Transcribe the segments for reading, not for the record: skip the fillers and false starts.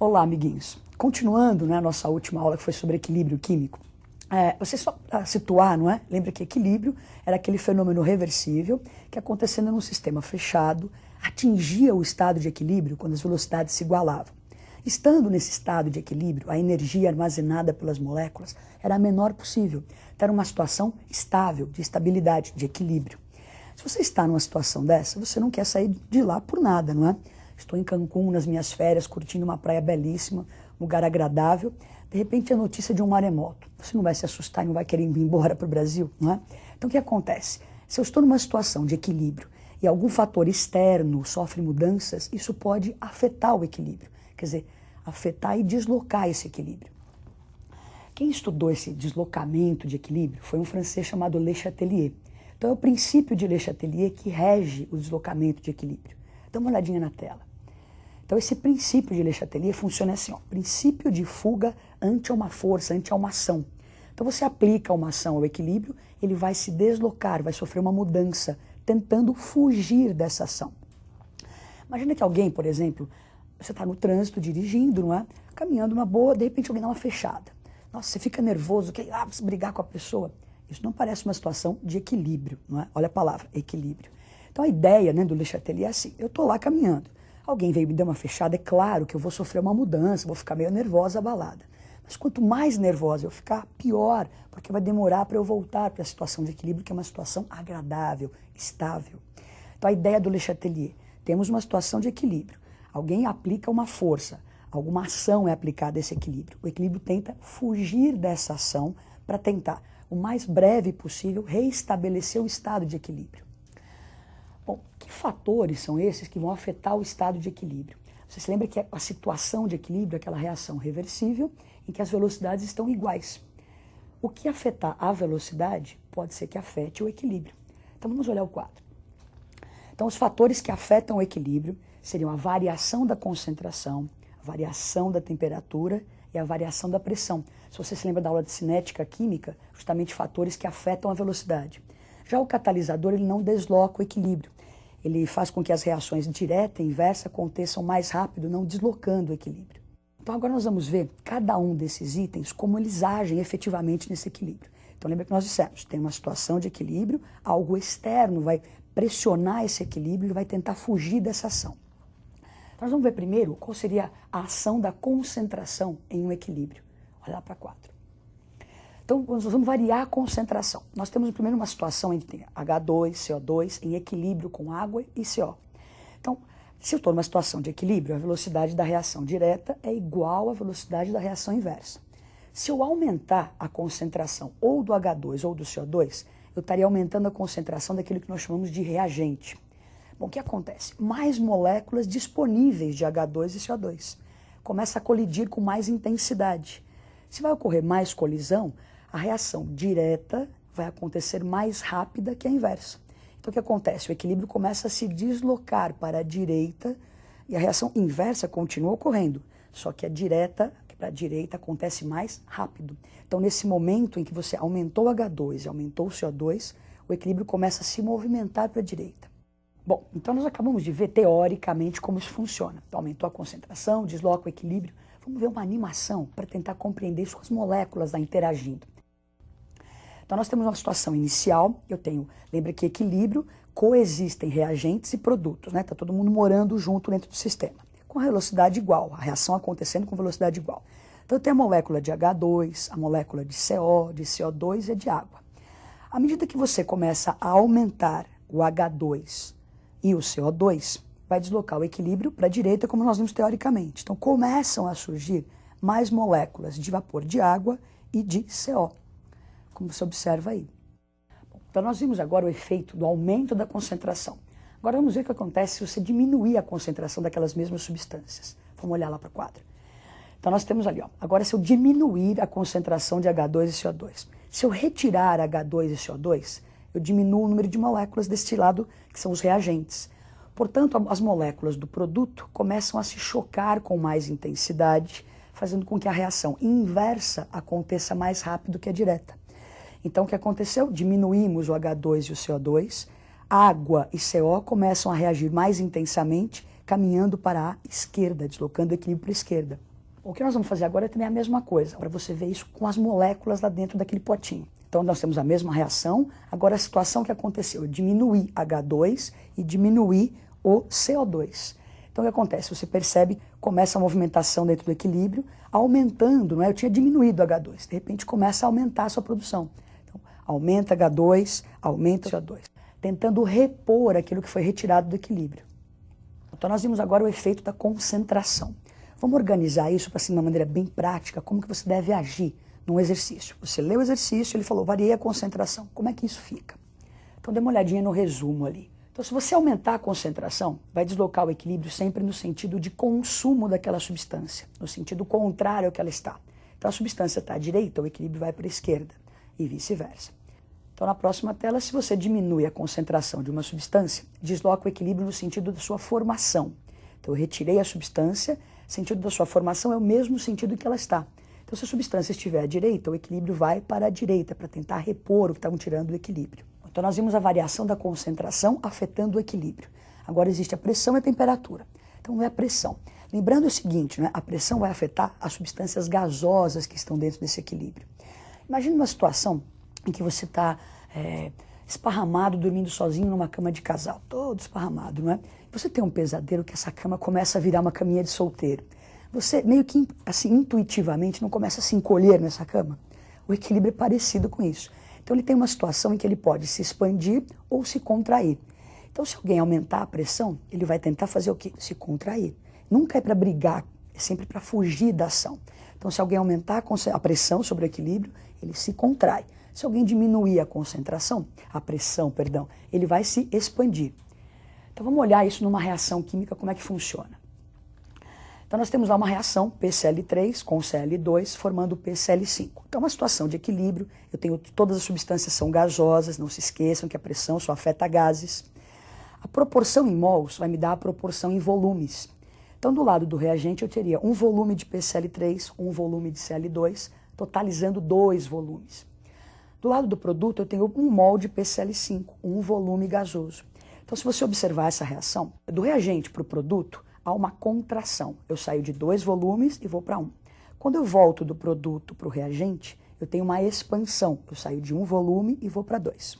Olá, amiguinhos. Continuando, né, a nossa última aula que foi sobre equilíbrio químico, você só para situar, não é? Lembra que equilíbrio era aquele fenômeno reversível que, acontecendo num sistema fechado, atingia o estado de equilíbrio quando as velocidades se igualavam. Estando nesse estado de equilíbrio, a energia armazenada pelas moléculas era a menor possível. Então, era uma situação estável, de estabilidade, de equilíbrio. Se você está numa situação dessa, você não quer sair de lá por nada, não é? Estou em Cancún nas minhas férias, curtindo uma praia belíssima, um lugar agradável. De repente, a notícia de um maremoto. Você não vai se assustar e não vai querer ir embora para o Brasil, não é? Então, o que acontece? Se eu estou numa situação de equilíbrio e algum fator externo sofre mudanças, isso pode afetar o equilíbrio. Quer dizer, afetar e deslocar esse equilíbrio. Quem estudou esse deslocamento de equilíbrio foi um francês chamado Le Chatelier. Então, é o princípio de Le Chatelier que rege o deslocamento de equilíbrio. Dá uma olhadinha na tela. Então, esse princípio de Le Chatelier funciona assim, ó, princípio de fuga ante uma força, ante uma ação. Então, você aplica uma ação ao equilíbrio, ele vai se deslocar, vai sofrer uma mudança, tentando fugir dessa ação. Imagina que alguém, por exemplo, você está no trânsito, dirigindo, não é? Caminhando uma boa, de repente alguém dá uma fechada. Nossa, você fica nervoso, quer brigar com a pessoa. Isso não parece uma situação de equilíbrio, não é? Olha a palavra, equilíbrio. Então, a ideia, né, do Le Chatelier é assim, eu estou lá caminhando. Alguém veio me dar uma fechada, é claro que eu vou sofrer uma mudança, vou ficar meio nervosa, abalada. Mas quanto mais nervosa eu ficar, pior, porque vai demorar para eu voltar para a situação de equilíbrio, que é uma situação agradável, estável. Então, a ideia do Le Chatelier, temos uma situação de equilíbrio. Alguém aplica uma força, alguma ação é aplicada a esse equilíbrio. O equilíbrio tenta fugir dessa ação para tentar, o mais breve possível, reestabelecer o estado de equilíbrio. Bom, que fatores são esses que vão afetar o estado de equilíbrio? Você se lembra que a situação de equilíbrio é aquela reação reversível em que as velocidades estão iguais. O que afetar a velocidade pode ser que afete o equilíbrio. Então vamos olhar o quadro. Então os fatores que afetam o equilíbrio seriam a variação da concentração, a variação da temperatura e a variação da pressão. Se você se lembra da aula de cinética química, justamente fatores que afetam a velocidade. Já o catalisador, ele não desloca o equilíbrio. Ele faz com que as reações direta e inversa aconteçam mais rápido, não deslocando o equilíbrio. Então agora nós vamos ver cada um desses itens, como eles agem efetivamente nesse equilíbrio. Então lembra que nós dissemos, tem uma situação de equilíbrio, algo externo vai pressionar esse equilíbrio e vai tentar fugir dessa ação. Então, nós vamos ver primeiro qual seria a ação da concentração em um equilíbrio. Olha lá para 4. Então, nós vamos variar a concentração. Nós temos primeiro uma situação em que tem H2, CO2 em equilíbrio com água e CO. Então, se eu estou numa situação de equilíbrio, a velocidade da reação direta é igual à velocidade da reação inversa. Se eu aumentar a concentração ou do H2 ou do CO2, eu estaria aumentando a concentração daquilo que nós chamamos de reagente. Bom, o que acontece? Mais moléculas disponíveis de H2 e CO2. Começa a colidir com mais intensidade. Se vai ocorrer mais colisão, a reação direta vai acontecer mais rápida que a inversa. Então, o que acontece? O equilíbrio começa a se deslocar para a direita e a reação inversa continua ocorrendo, só que a direta, para a direita, acontece mais rápido. Então, nesse momento em que você aumentou o H2 e aumentou o CO2, o equilíbrio começa a se movimentar para a direita. Bom, então nós acabamos de ver teoricamente como isso funciona. Então, aumentou a concentração, desloca o equilíbrio. Vamos ver uma animação para tentar compreender isso com as moléculas lá interagindo. Então, nós temos uma situação inicial, lembra que equilíbrio, coexistem reagentes e produtos, né? Está todo mundo morando junto dentro do sistema, com a velocidade igual, a reação acontecendo com velocidade igual. Então, tem a molécula de H2, a molécula de CO, de CO2 e a de água. À medida que você começa a aumentar o H2 e o CO2, vai deslocar o equilíbrio para a direita, como nós vimos teoricamente. Então, começam a surgir mais moléculas de vapor de água e de CO, como você observa aí. Bom, então, nós vimos agora o efeito do aumento da concentração. Agora, vamos ver o que acontece se você diminuir a concentração daquelas mesmas substâncias. Vamos olhar lá para o quadro. Então, nós temos ali, ó, agora se eu diminuir a concentração de H2 e CO2. Se eu retirar H2 e CO2, eu diminuo o número de moléculas deste lado, que são os reagentes. Portanto, as moléculas do produto começam a se chocar com mais intensidade, fazendo com que a reação inversa aconteça mais rápido que a direta. Então, o que aconteceu? Diminuímos o H2 e o CO2, água e CO começam a reagir mais intensamente, caminhando para a esquerda, deslocando o equilíbrio para a esquerda. O que nós vamos fazer agora é também a mesma coisa, para você ver isso com as moléculas lá dentro daquele potinho. Então nós temos a mesma reação, agora a situação que aconteceu, eu diminuí H2 e diminuí o CO2. Então o que acontece? Você percebe, começa a movimentação dentro do equilíbrio, aumentando, não é? Eu tinha diminuído H2, de repente começa a aumentar a sua produção. Então aumenta H2, aumenta CO2, tentando repor aquilo que foi retirado do equilíbrio. Então nós vimos agora o efeito da concentração. Vamos organizar isso para, assim, de uma maneira bem prática, como que você deve agir num exercício. Você lê o exercício, ele falou, variei a concentração. Como é que isso fica? Então dê uma olhadinha no resumo ali. Então se você aumentar a concentração, vai deslocar o equilíbrio sempre no sentido de consumo daquela substância, no sentido contrário ao que ela está. Então a substância está à direita, o equilíbrio vai para a esquerda e vice-versa. Então na próxima tela, se você diminui a concentração de uma substância, desloca o equilíbrio no sentido da sua formação. Então eu retirei a substância, o sentido da sua formação é o mesmo sentido que ela está. Então se a substância estiver à direita, o equilíbrio vai para a direita, para tentar repor o que estavam tirando do equilíbrio. Então nós vimos a variação da concentração afetando o equilíbrio. Agora existe a pressão e a temperatura. Então é a pressão. Lembrando o seguinte, né? A pressão vai afetar as substâncias gasosas que estão dentro desse equilíbrio. Imagine uma situação em que você está esparramado, dormindo sozinho numa cama de casal, todo esparramado, não é? Você tem um pesadelo que essa cama começa a virar uma caminha de solteiro. Você meio que, assim, intuitivamente não começa a se encolher nessa cama. O equilíbrio é parecido com isso. Então ele tem uma situação em que ele pode se expandir ou se contrair. Então se alguém aumentar a pressão, ele vai tentar fazer o quê? Se contrair. Nunca é para brigar, é sempre para fugir da ação. Então se alguém aumentar a pressão sobre o equilíbrio, ele se contrai. Se alguém diminuir a pressão, ele vai se expandir. Então vamos olhar isso numa reação química, como é que funciona. Então nós temos lá uma reação PCl3 com Cl2 formando PCl5. Então uma situação de equilíbrio, todas as substâncias são gasosas, não se esqueçam que a pressão só afeta gases. A proporção em mols vai me dar a proporção em volumes. Então do lado do reagente eu teria um volume de PCl3, um volume de Cl2, totalizando 2 volumes. Do lado do produto eu tenho 1 mol de PCl5, um volume gasoso. Então se você observar essa reação, do reagente para o produto há uma contração. Eu saio de 2 volumes e vou para 1. Quando eu volto do produto para o reagente, eu tenho uma expansão. Eu saio de 1 volume e vou para 2.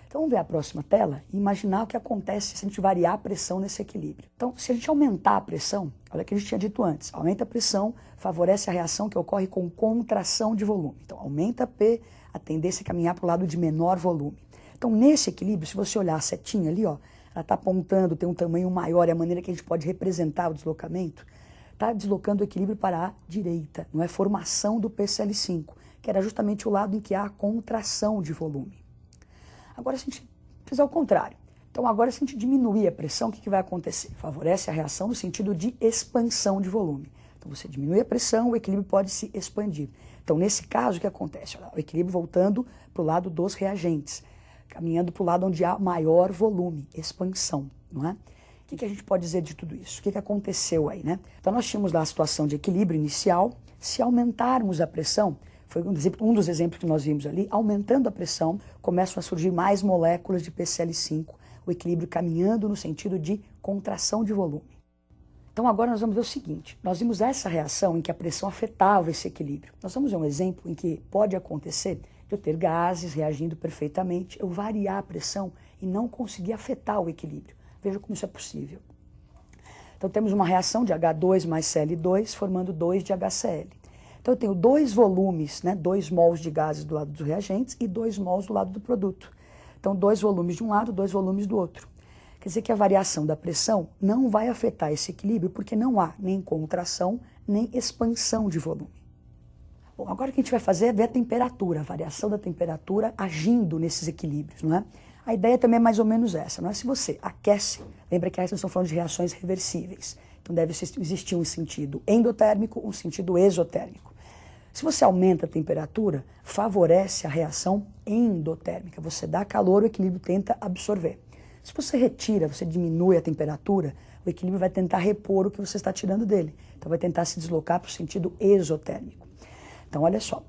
Então vamos ver a próxima tela e imaginar o que acontece se a gente variar a pressão nesse equilíbrio. Então se a gente aumentar a pressão, olha o que a gente tinha dito antes, aumenta a pressão, favorece a reação que ocorre com contração de volume. Então aumenta P, a tendência é caminhar para o lado de menor volume. Então nesse equilíbrio, se você olhar a setinha ali, ó, ela está apontando, tem um tamanho maior, é a maneira que a gente pode representar o deslocamento, está deslocando o equilíbrio para a direita, não é formação do PCl5, que era justamente o lado em que há a contração de volume. Agora, se a gente fizer o contrário, então agora se a gente diminuir a pressão, o que vai acontecer? Favorece a reação no sentido de expansão de volume. Então você diminui a pressão, o equilíbrio pode se expandir. Então nesse caso, o que acontece? Olha, o equilíbrio voltando para o lado dos reagentes, caminhando para o lado onde há maior volume, expansão, não é? O que a gente pode dizer de tudo isso? O que aconteceu aí, né? Então nós tínhamos lá a situação de equilíbrio inicial, se aumentarmos a pressão, foi um dos exemplos que nós vimos ali, aumentando a pressão, começam a surgir mais moléculas de PCl5, o equilíbrio caminhando no sentido de contração de volume. Então agora nós vamos ver o seguinte, nós vimos essa reação em que a pressão afetava esse equilíbrio. Nós vamos ver um exemplo em que pode acontecer de eu ter gases reagindo perfeitamente, eu variar a pressão e não conseguir afetar o equilíbrio. Veja como isso é possível. Então temos uma reação de H2 mais Cl2 formando 2 de HCl. Então eu tenho 2 volumes, né, 2 mols de gases do lado dos reagentes e 2 mols do lado do produto. Então 2 volumes de um lado, 2 volumes do outro. Quer dizer que a variação da pressão não vai afetar esse equilíbrio porque não há nem contração nem expansão de volume. Bom, agora o que a gente vai fazer é ver a temperatura, a variação da temperatura agindo nesses equilíbrios, não é? A ideia também é mais ou menos essa, não é? Se você aquece, lembra que nós estamos falando de reações reversíveis, então deve existir um sentido endotérmico, um sentido exotérmico. Se você aumenta a temperatura, favorece a reação endotérmica, você dá calor, o equilíbrio tenta absorver. Se você retira, você diminui a temperatura, o equilíbrio vai tentar repor o que você está tirando dele, então vai tentar se deslocar para o sentido exotérmico. Então, olha só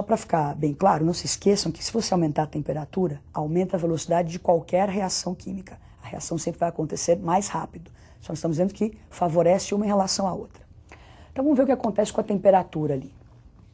para ficar bem claro, não se esqueçam que se você aumentar a temperatura, aumenta a velocidade de qualquer reação química. A reação sempre vai acontecer mais rápido. Só estamos dizendo que favorece uma em relação à outra. Então vamos ver o que acontece com a temperatura ali.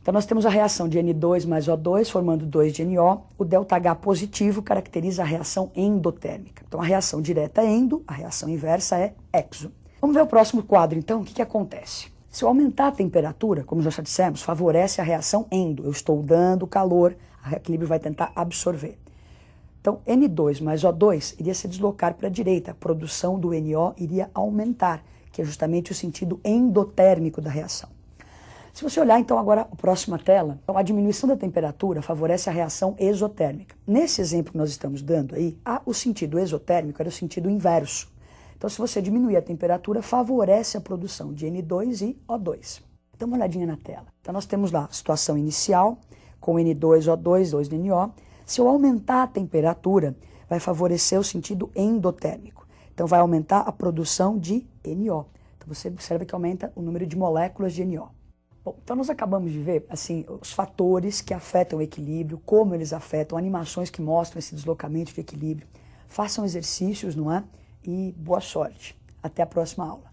Então nós temos a reação de N2 mais O2 formando 2 de NO. O ΔH positivo caracteriza a reação endotérmica. Então a reação direta é endo, a reação inversa é exo. Vamos ver o próximo quadro então, o que acontece? Se eu aumentar a temperatura, como nós já dissemos, favorece a reação endo. Eu estou dando calor, o equilíbrio vai tentar absorver. Então N2 mais O2 iria se deslocar para a direita, a produção do NO iria aumentar, que é justamente o sentido endotérmico da reação. Se você olhar então agora a próxima tela, então, a diminuição da temperatura favorece a reação exotérmica. Nesse exemplo que nós estamos dando aí, o sentido exotérmico era o sentido inverso. Então se você diminuir a temperatura, favorece a produção de N2 e O2. Dá uma olhadinha na tela. Então nós temos lá a situação inicial, com N2, O2, 2 NO. Se eu aumentar a temperatura, vai favorecer o sentido endotérmico. Então vai aumentar a produção de NO. Então você observa que aumenta o número de moléculas de NO. Bom, então nós acabamos de ver assim, os fatores que afetam o equilíbrio, como eles afetam, animações que mostram esse deslocamento de equilíbrio. Façam exercícios, não é? E boa sorte. Até a próxima aula.